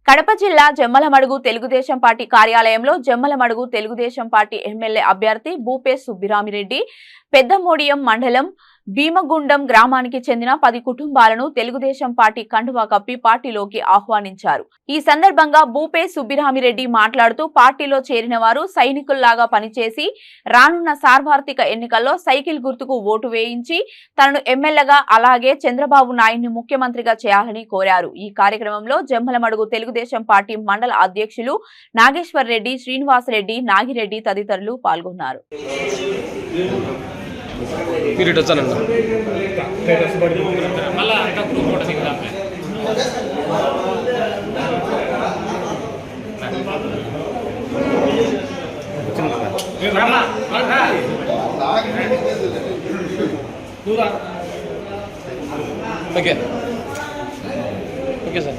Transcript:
కడప జిల్లా జమ్మలమడుగు తెలుగుదేశం పార్టీ కార్యాలయంలో Jammalamadugu Telugu Desam party MLA అభ్యర్థి భూపే సుబ్బిరామిరెడ్డి పెద్దమోడియం మండలం భీమగుండం గ్రామానికి చెందిన 10 కుటుంబాలను తెలుగుదేశం పార్టీ కండువా కప్పి పార్టీలోకి ఆహ్వానించారు। ఈ సందర్భంగా భూపే సుబ్బిరామిరెడ్డి మాట్లాడుతూ పార్టీలో చేరిన వారు సైనికుల్లాగా పనిచేసి రానున్న సార్వత్రిక ఎన్నికల్లో సైకిల్ గుర్తుకు ఓటు వేయించి తనను ఎమ్మెల్యేగా అలాగే చంద్రబాబు నాయుడిని ముఖ్యమంత్రిగా చేయాలని కోరారు। ఈ కార్యక్రమంలో జమ్మలమడుగు తెలుగుదేశం పార్టీ మండల అధ్యక్షులు నాగేశ్వర్ రెడ్డి, శ్రీనివాస్ రెడ్డి, నాగిరెడ్డి తదితరులు పాల్గొన్నారు। Okay sir.